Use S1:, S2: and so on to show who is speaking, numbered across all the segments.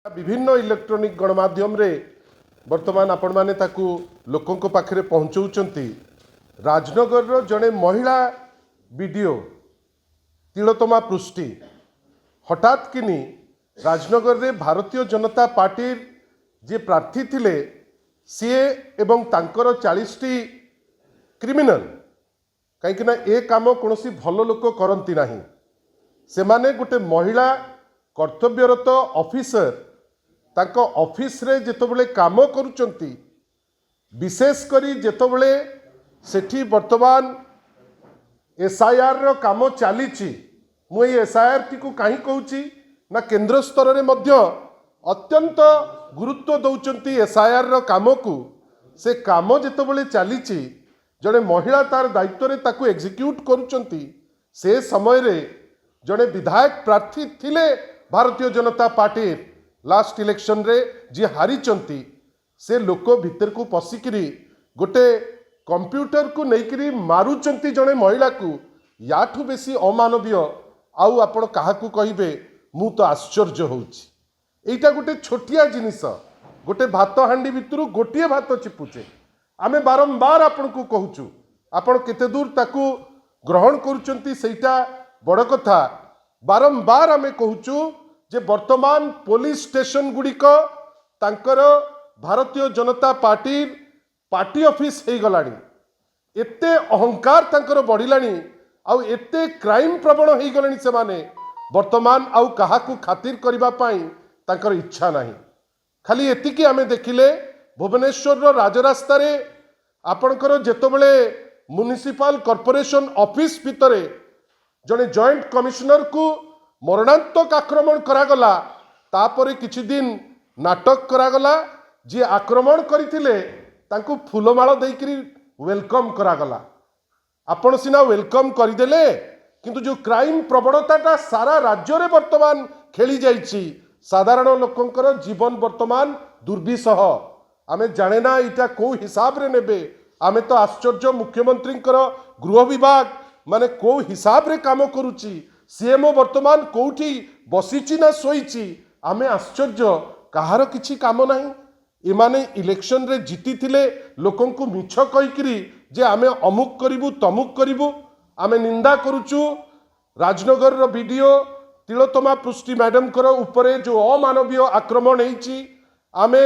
S1: विभिन्न इलेक्ट्रॉनिक गणमाध्यम रे वर्तमान आपण माने ताकू लोकंक पाखरे पहुंचौचंती। राजनगर रो जड़े महिला वीडियो तिलोत्तमा पृष्टि हठात किनी राजनगर रे भारतीय जनता पार्टी जे प्रार्थी थिले सी एवं तांकर 40 क्रिमिनल कहीं ना ए काम कौन भल लोक करती नहीं। से माने गोटे महिला कर्तव्यरत ऑफिसर तांको ऑफिस रे जेतबेले काम करूचंती, विशेष करी जेतबेले सेठी वर्तमान एसआईआर रो काम चलीची। मु एसआईआर टी को कहीं कहूची ना केंद्र स्तर रे मध्य अत्यंत गुरुत्व दौचंती एसआईआर रो काम को। से काम जेतबेले चलीची जड़े महिला तार दायित्व रे ताकू एग्जीक्यूट करूचंती। से समय रे जड़े विधायक प्रार्थी थिले Bharatiya Janata party last election रे जी हारीचंती। से लोक भितर को पशिकी गोटे कंप्यूटर को लेकिन मारुचंती जड़े महिला को। याठू बेसी अमानवीय आउ आपण काहाकू कहिबे मु तो आश्चर्य होउछि। एटा गोटे छोटिया जिनिस, गोटे भात हांडी भितरु गोटिए भात चिपुचे। आमे बारंबार आपण को कहूचु, आपण केते दूर ताकू ग्रहण करूचंती सेटा बड़ कथा। बारंबार आमे कहूचु जे वर्तमान पुलिस स्टेशन गुड़िक तांकर भारतीय जनता पार्टी ऑफिस हो गलानी। एते अहंकार तांकर बढ़िलानी आउ एते क्राइम प्रवण हो गलानी। से माने वर्तमान आउ काहाकू खातिर करिबा पाई तांकर इच्छा नहीं। खाली एतिकी आमे देखिले भुवनेश्वर रो राजरास्ता रे आपणकर जेतबेले म्युनिसिपल कॉर्पोरेशन ऑफिस भितरे जने जॉइंट कमिश्नर को मरणांतक आक्रमण करागला। तापरे किछि दिन नाटक करागला। जी आक्रमण करथिले तांको फूलमाଳ देइकरी वेलकम करागला। आपण सिना वेलकम करदेले किंतु जो क्राइम प्रवणताटा सारा राज्य रे वर्तमान खेली जाइछि। साधारण लोकंकर जीवन वर्तमान दुर्विसह। आमे जाने ना इटा को हिसाब रे नेबे। आमे तो आश्चर्य मुख्यमंत्री गृह विभाग माने को हिसाब रे काम करूची। सीएमओ वर्तमान कोठी बसीची ना सोईची। आमे आश्चर्य कहार किछि काम नाही। इमाने इलेक्शन रे जीती थिले लोकन को मिछ कहिकरी जे आमे अमुक करिवु तमुक करिवु। आमे निंदा करूचु राजनगर रो वीडियो तिलोत्तमा पृष्टि मैडम कर उपरे जो अमानवीय आक्रमण होईची। आमे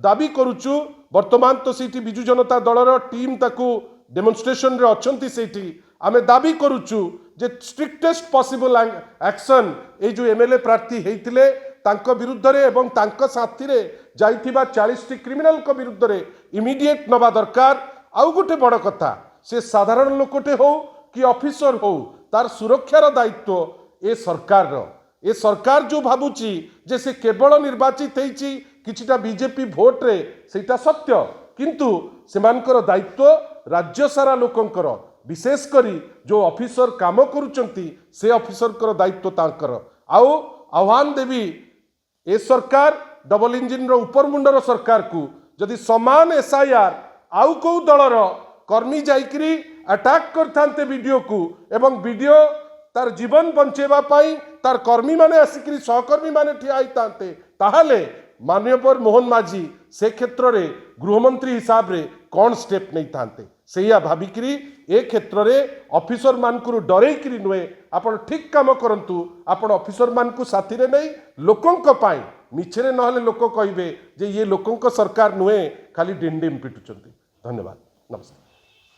S1: दाबी करूचु वर्तमान तो सीटी बिजु जनता दलर टीम ताकू डेमोन्स्ट्रेशन रे अछंती। सेठी आमे दाबी करूचु जे स्ट्रिक्टेस्ट पॉसिबल एक्शन ए जो एमएलए प्रार्थी हेतिले तांको विरुद्ध रे एवं तांको साथी रे जाइथिबा 40 क्रिमिनल को विरुद्ध रे इमीडिएट नबा दरकार। आउ गोटे बड़ कथा, से साधारण लोकटे हो कि ऑफिसर हो तार सुरक्षार दायित्व ए सरकार रो। ए सरकार जो भाबुची जे से केवल निर्वाचित हेची किछिटा बीजेपी भोट रे सेटा सत्य, किंतु सेमानकर दायित्व राज्य सारा लोकंकर विशेष करी जो ऑफिसर काम करूचंती से ऑफिसर कर दायित्व तांकर। आउ आह्वान देवी ए सरकार डबल इंजिन रो ऊपर मुंडर सरकार को जदि समान एसआईआर आउ को दलर कर्मी जाइकरी अटैक करथांते वीडियो को एवं वीडियो तार जीवन बंचेबा पाई तार कर्मी माने आसिकरी सहकर्मी माने ठिया होइतांते ताहाले माननीय मोहन माझी से क्षेत्र रे गृहमंत्री हिसाब रे कौन स्टेप नहीं थांते सेया भाबिकरी ए क्षेत्र रे ऑफिसर मान को डरेकरी नुहे आपण ठीक काम करंतु। आपण ऑफिसर मान को साथी रे नहीं लोकंक पाई मिछरे नहले लोक कहिबे जे ये लोकंक सरकार नुहे खाली डिंडिम पिटुचंती। धन्यवाद, नमस्कार।